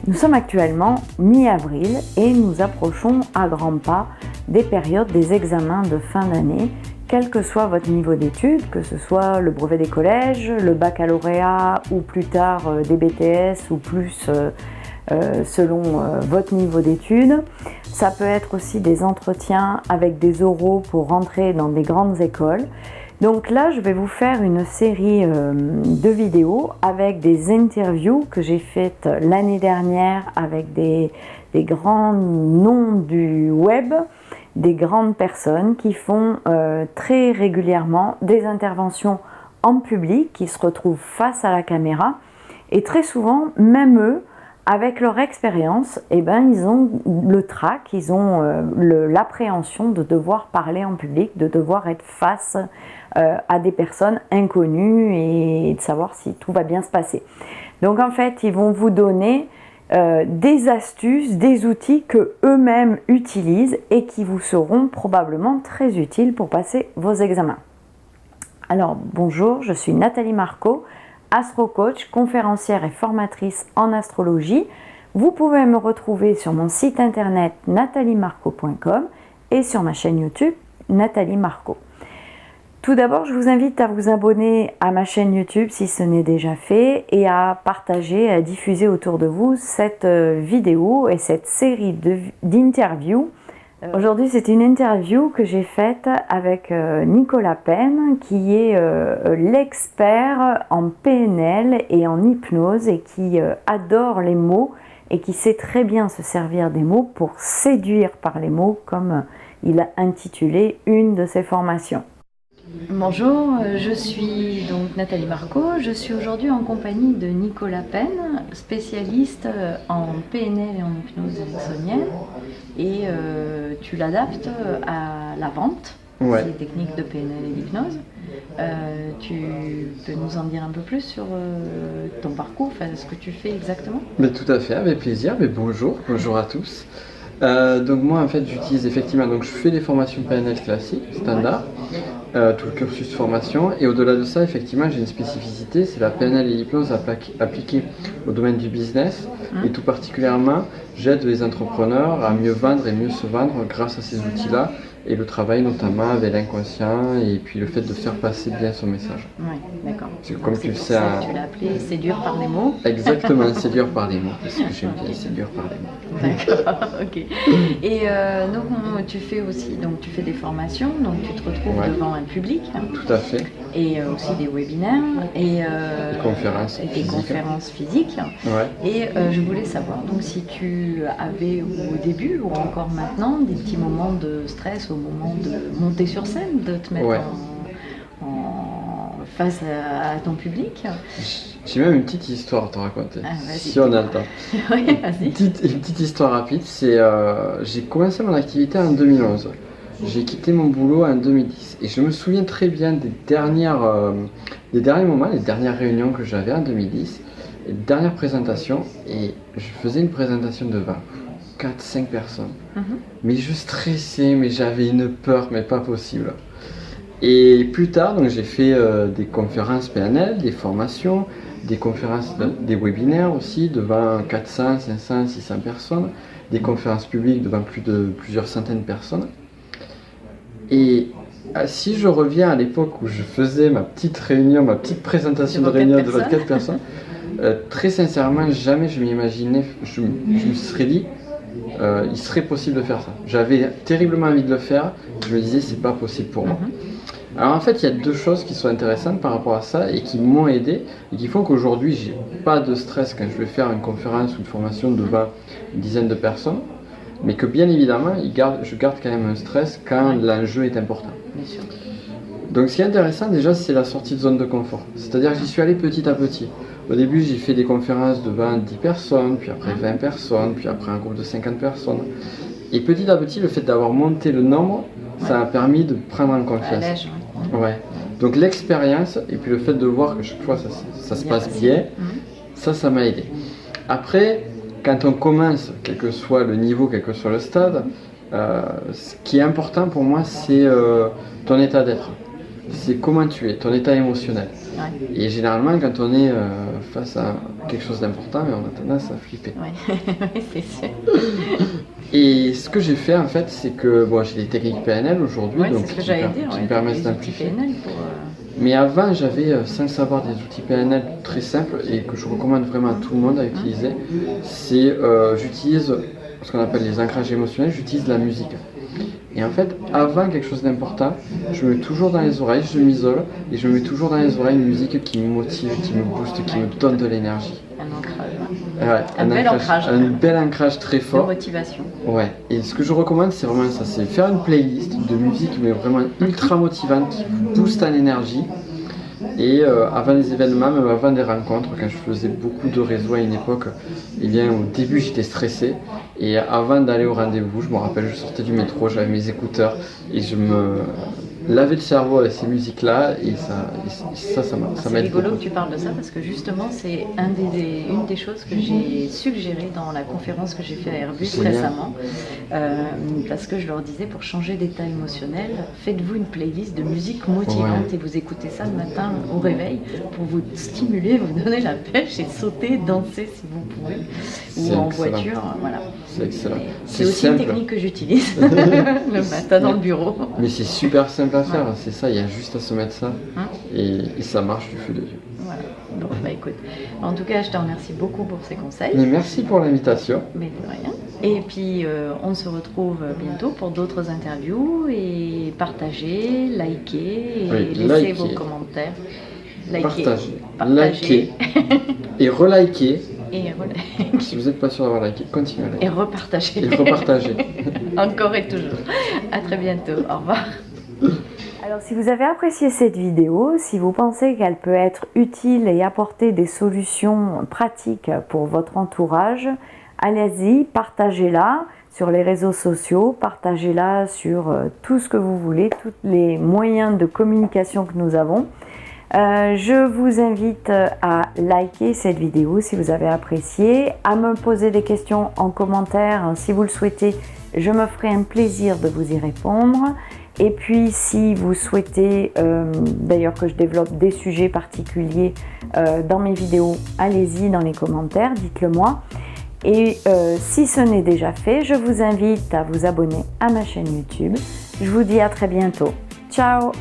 Nous sommes actuellement mi-avril et nous approchons à grands pas des périodes des examens de fin d'année, quel que soit votre niveau d'études, que ce soit le brevet des collèges, le baccalauréat ou plus tard des BTS ou plus selon votre niveau d'études. Ça peut être aussi des entretiens avec des oraux pour rentrer dans des grandes écoles. Donc là, je vais vous faire une série de vidéos avec des interviews que j'ai faites l'année dernière avec des grands noms du web, des grandes personnes qui font très régulièrement des interventions en public, qui se retrouvent face à la caméra. Et très souvent, même eux, avec leur expérience, ils ont le trac, ils ont l'appréhension de devoir parler en public, de devoir être face à des personnes inconnues et de savoir si tout va bien se passer. Donc en fait, ils vont vous donner des astuces, des outils que eux-mêmes utilisent et qui vous seront probablement très utiles pour passer vos examens. Alors bonjour, je suis Nathalie Marco, astro-coach, conférencière et formatrice en astrologie. Vous pouvez me retrouver sur mon site internet nathaliemarco.com et sur ma chaîne YouTube Nathalie Marco. Tout d'abord, je vous invite à vous abonner à ma chaîne YouTube si ce n'est déjà fait et à partager, à diffuser autour de vous cette vidéo et cette série d'interviews. Aujourd'hui, c'est une interview que j'ai faite avec Nicolas Penn, qui est l'expert en PNL et en hypnose et qui adore les mots et qui sait très bien se servir des mots pour séduire par les mots, comme il a intitulé une de ses formations. Bonjour, je suis donc Nathalie Marco, je suis aujourd'hui en compagnie de Nicolas Penn, spécialiste en PNL et en hypnose ericksonienne, et tu l'adaptes à la vente, ouais. Les techniques de PNL et d'hypnose. Tu peux nous en dire un peu plus sur ton parcours, ce que tu fais exactement? Tout à fait, avec plaisir. Bonjour à tous. Donc moi en fait j'utilise effectivement, donc je fais des formations PNL classiques, standard, tout le cursus de formation, et au-delà de ça effectivement j'ai une spécificité, c'est la PNL et l'hypnose appliquée au domaine du business, et tout particulièrement j'aide les entrepreneurs à mieux vendre et mieux se vendre grâce à ces outils-là, et le travail notamment avec l'inconscient et puis le fait de faire passer bien son message. Oui, d'accord. Comme tu le sais, tu l'as appelé séduire par les mots. Exactement, séduire par les mots, parce que j'aime bien séduire par les mots. D'accord, ok. Et donc tu fais aussi, donc tu fais des formations, donc tu te retrouves devant un public. Tout à fait. Et aussi des webinaires et des conférences physiques. Ouais. Et je voulais savoir donc si tu avais au début ou encore maintenant des petits moments de stress au moment de monter sur scène, de te mettre face à ton public. J'ai même une petite histoire à te raconter, si on a le temps. Oui, vas-y. Une petite histoire rapide, c'est j'ai commencé mon activité en 2011. J'ai quitté mon boulot en 2010 et je me souviens très bien des derniers moments, les dernières réunions que j'avais en 2010, les dernières présentations, et je faisais une présentation devant 4-5 personnes. Mais je stressais, mais j'avais une peur, mais pas possible. Et plus tard, donc j'ai fait des conférences PNL, des formations, des conférences, des webinaires aussi devant 400, 500, 600 personnes, des conférences publiques devant plusieurs centaines de personnes. Et si je reviens à l'époque où je faisais ma petite réunion, ma petite présentation de réunion devant 4 personnes, très sincèrement, jamais je m'imaginais, je me serais dit, il serait possible de faire ça. J'avais terriblement envie de le faire, je me disais, c'est pas possible pour moi. Alors en fait, il y a deux choses qui sont intéressantes par rapport à ça et qui m'ont aidé et qui font qu'aujourd'hui, j'ai pas de stress quand je vais faire une conférence ou une formation devant une dizaine de personnes, mais que bien évidemment, je garde quand même un stress quand l'enjeu est important. Bien sûr. Donc ce qui est intéressant déjà, c'est la sortie de zone de confort. C'est-à-dire que j'y suis allé petit à petit. Au début, j'ai fait des conférences devant 10 personnes, puis après 20 personnes, puis après un groupe de 50 personnes. Et petit à petit, le fait d'avoir monté le nombre, ça m'a permis de prendre en confiance. Ouais. Donc l'expérience et puis le fait de voir que chaque fois ça se passe bien, ça m'a aidé. Après, quand on commence, quel que soit le niveau, quel que soit le stade, ce qui est important pour moi, c'est ton état d'être. c'est comment tu es, ton état émotionnel. Ouais. Et généralement, quand on est face à quelque chose d'important, on a tendance à flipper. Ouais. Oui, c'est sûr. Et ce que j'ai fait en fait, c'est que bon, j'ai des techniques PNL aujourd'hui, Ouais, donc c'est ce que j'allais dire. qui Ouais, me permettent des outils d'amplifier. PNL pour, Mais avant, j'avais, sans le savoir, des outils PNL très simples et que je recommande vraiment à tout le monde à utiliser. C'est, j'utilise ce qu'on appelle les ancrages émotionnels, j'utilise la musique. Et en fait, avant quelque chose d'important, je me mets toujours dans les oreilles, je m'isole et je me mets toujours dans les oreilles une musique qui me motive, qui me booste, qui me donne de l'énergie. un ancrage. Ouais, Un bel ancrage. un bel ancrage très De fort. motivation. Ouais, et ce que je recommande, c'est vraiment ça, c'est faire une playlist de musique mais vraiment ultra motivante qui vous booste en énergie. Et avant les événements, même avant des rencontres, quand je faisais beaucoup de réseaux à une époque, eh bien au début j'étais stressé. Et avant d'aller au rendez-vous, je me rappelle, je sortais du métro, j'avais mes écouteurs et je me lavais le cerveau avec ces musiques-là et ça m'aide C'est rigolo beaucoup. que tu parles de ça parce que justement c'est une des choses que j'ai suggéré dans la conférence que j'ai fait à Airbus Génial. récemment, parce que je leur disais pour changer d'état émotionnel, faites-vous une playlist de musique motivante Ouais. et vous écoutez ça le matin au réveil pour vous stimuler, vous donner la pêche et sauter, danser si vous pouvez, C'est ou en excellent. voiture, voilà. C'est excellent. Et C'est c'est aussi une simple, technique que j'utilise le matin dans le bureau. mais c'est super simple à faire, c'est ça, il y a juste à se mettre ça Hein et ça marche du feu de Dieu. Voilà. Bon, bah écoute, en tout cas, je te remercie beaucoup pour ces conseils. Mais merci pour l'invitation. Mais de rien. Et puis, on se retrouve bientôt pour d'autres interviews et partagez, likez et Oui, laissez likez. vos commentaires. Likez, Partagez, likez et relikez. et, voilà. Si vous n'êtes pas sûr d'avoir liké, continuez à liker. Et repartagez. Et repartagez. Encore et toujours. À très bientôt. Au revoir. Alors si vous avez apprécié cette vidéo, si vous pensez qu'elle peut être utile et apporter des solutions pratiques pour votre entourage, allez-y, partagez-la sur les réseaux sociaux, partagez-la sur tout ce que vous voulez, tous les moyens de communication que nous avons. Je vous invite à liker cette vidéo si vous avez apprécié, à me poser des questions en commentaire si vous le souhaitez, je me ferai un plaisir de vous y répondre. Et puis si vous souhaitez d'ailleurs que je développe des sujets particuliers dans mes vidéos, allez-y dans les commentaires, dites-le moi. Et si ce n'est déjà fait, je vous invite à vous abonner à ma chaîne YouTube. Je vous dis à très bientôt. Ciao!